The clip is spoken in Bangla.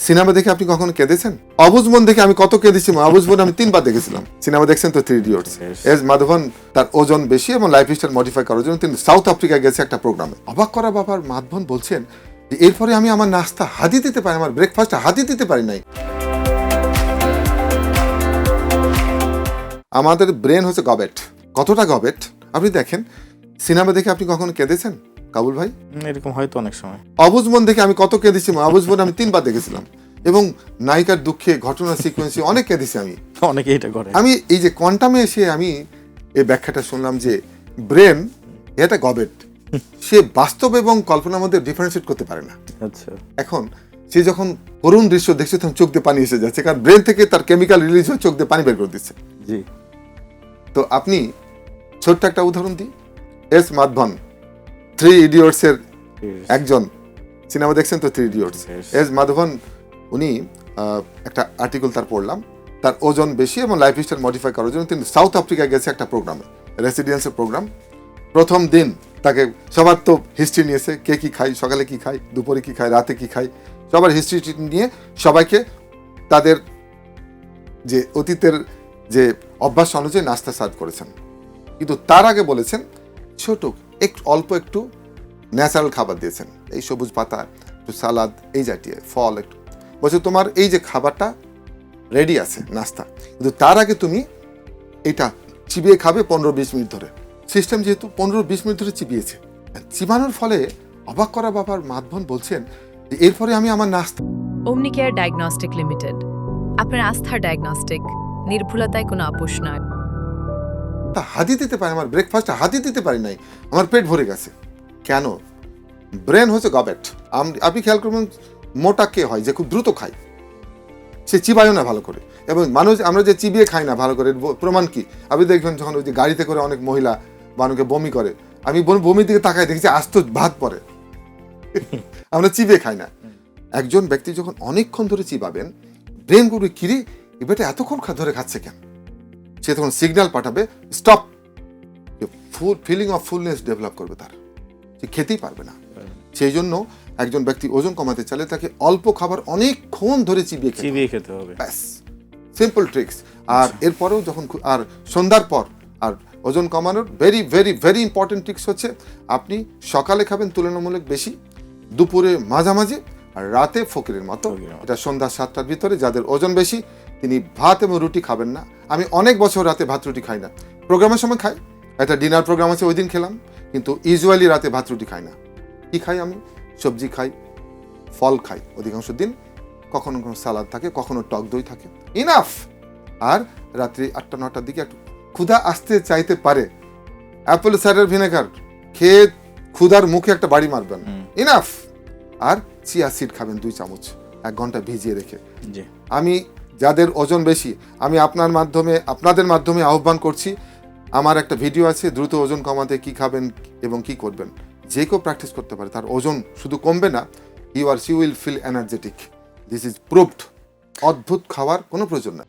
সিনেমা দেখে আপনি কখনো কেঁদেছেন? অবুঝ মন দেখে আমি কত কেঁদেছি, অবুঝ মন আমি 3 বার দেখেছিলাম। সিনেমা দেখছেন তো 3 ইডিয়টস। এস মাধবন তার ওজন বেশি এবং লাইফস্টাইল মডিফাই করার জন্য তিনি সাউথ আফ্রিকা গেছে একটা প্রোগ্রামে। অবাক করা ব্যাপার, মাধবন বলছেন যে এরপরে আমি আমার নাস্তা হাতি দিতে পারি, আমার ব্রেকফাস্ট হাতি দিতে পারি নাই। আমাদের ব্রেন হচ্ছে গবেট। কতটা গবেট আপনি দেখেন, সিনেমা দেখে আপনি কখনো কেঁদেছেন কাবুল ভাই? এরকম হয়তো অনেক সময়। অবুঝ মন দেখে আমি কত কেঁদেছি, অবুঝ মন আমি 3 বার দেখেছিলাম এবং নায়িকার দুঃখে ঘটনা সিকোয়েন্সে অনেক কেঁদেছি আমি। অনেকে এটা করে। আমি এই যে কোয়ান্টামে এসে আমি এই ব্যাখ্যাটা শুনলাম যে ব্রেন এটা গবেট, সে বাস্তব এবং কল্পনার মধ্যে ডিফারেন্সিয়েট করতে পারে না। আচ্ছা, এখন সে যখন করুণ দৃশ্য দেখছে তখন চোখ দিয়ে পানি এসে যাচ্ছে, কারণ ব্রেন থেকে তার কেমিক্যাল রিলিজ হয়ে চোখ দিয়ে পানি বের করে দিচ্ছে। জি। তো আপনি ছোট্ট একটা উদাহরণ দিই, এস মাধবন 3 ইডিয়টসের একজন, সিনেমা দেখছেন তো 3 ইডিয়টস। এস মাধবন উনি একটা আর্টিকেল তার পড়লাম, তার ওজন বেশি এবং লাইফস্টাইল মডিফাই করার জন্য তিনি সাউথ আফ্রিকা গেছে একটা প্রোগ্রামে, রেসিডেন্সের প্রোগ্রাম। প্রথম দিন তাকে সবার তো হিস্ট্রি নিয়েছে, কে কী খায়, সকালে কী খায়, দুপুরে কী খায়, রাতে কী খায়, সবার হিস্ট্রি নিয়ে সবাইকে তাদের যে অতীতের যে অভ্যাস অনুযায়ী নাস্তা সার্ভ করেছেন। কিন্তু তার আগে বলেছেন ছোট একটু অল্প একটু ন্যাচারাল খাবার দিয়েছেন, এই সবুজ পাতা, একটু সালাদ, এই জাতীয় ফল একটু। বলছে তোমার এই যে খাবারটা রেডি আছে নাস্তা, কিন্তু তার আগে তুমি এটা চিবিয়ে খাবে 15-20 মিনিট ধরে। সিস্টেম যেহেতু 15-20 মিনিট ধরে চিবিয়েছে, চিবানোর ফলে অবাক করা ব্যাপার, মাধবন বলছেন যে এরপরে আমি আমার নাস্তা ওমনিকেয়ার ডায়াগনস্টিক লিমিটেড, আপনার আস্থার ডায়াগনস্টিক, নির্ভুলতায় কোনো আপোষ নয়। হাতি দিতে পারি, আমার ব্রেকফাস্ট হাতি দিতে পারি নাই, আমার পেট ভরে গেছে। কেন? ব্রেন হচ্ছে গবেট। আপনি খেয়াল করবেন মোটা কে হয় যে খুব দ্রুত খায়, সে চিবায়ও না ভালো করে। এবং মানুষ আমরা যে চিবিয়ে খাই না ভালো করে, প্রমাণ কি? আপনি দেখবেন যখন ওই যে গাড়িতে করে অনেক মহিলা মানুষকে বমি করে, আমি বমির দিকে তাকাই দেখেছি আস্ত ভাত পরে। আমরা চিবিয়ে খাই না। একজন ব্যক্তি যখন অনেকক্ষণ ধরে চিবাবেন, ব্রেন করবে কিরে এবারে এতক্ষণ ধরে খাচ্ছে কেন, সে তখন সিগন্যাল পাঠাবে stop, full feeling of fullness develop করবে, তার সে খেতেই পারবে না। সেই জন্য একজন ব্যক্তি ওজন কমাতে চাইলে তাকে অল্প খাবার অনেকক্ষণ ধরে চিবিয়ে খেতে হবে, ব্যাস, সিম্পল ট্রিক্স। আর এরপরেও যখন আর সন্ধ্যার পর আর ওজন কমানোর very very very important tricks হচ্ছে আপনি সকালে খাবেন তুলনামূলক বেশি, দুপুরে মাঝামাঝি, আর রাতে ফকিরের মতো। এটা সন্ধ্যা 7টার ভিতরে। যাদের ওজন বেশি তিনি ভাত এবং রুটি খাবেন না। আমি অনেক বছর রাতে ভাত রুটি খাই না, প্রোগ্রামের সময় খাই, একটা ডিনার প্রোগ্রাম আছে ওই দিন খেলাম, কিন্তু ইউজুয়ালি রাতে ভাত রুটি খাই না। কি খাই আমি? সবজি খাই, ফল খাই অধিকাংশ দিন, কখনো কোনো সালাদ থাকে, কখনো টক দই থাকে, ইনাফ। আর রাত্রি 8টা-9টার দিকে একটু ক্ষুধা আসতে চাইতে পারে, অ্যাপল সাইডার ভিনেগার খেয়ে ক্ষুধার মুখে একটা বাড়ি মারবেন, ইনাফ। আর চিয়া সিড খাবেন 2 চামচ 1 ঘন্টা ভিজিয়ে রেখে। আমি যাদের ওজন বেশি, আমি আপনাদের মাধ্যমে আহ্বান করছি, আমার একটা ভিডিও আছে দ্রুত ওজন কমাতে কি খাবেন এবং কি করবেন। যে কেউ প্র্যাকটিস করতে পারে, তার ওজন শুধু কমবে না, he or she will feel energetic. This is proved. অদ্ভুত খাওয়ার কোনো প্রয়োজন নাই।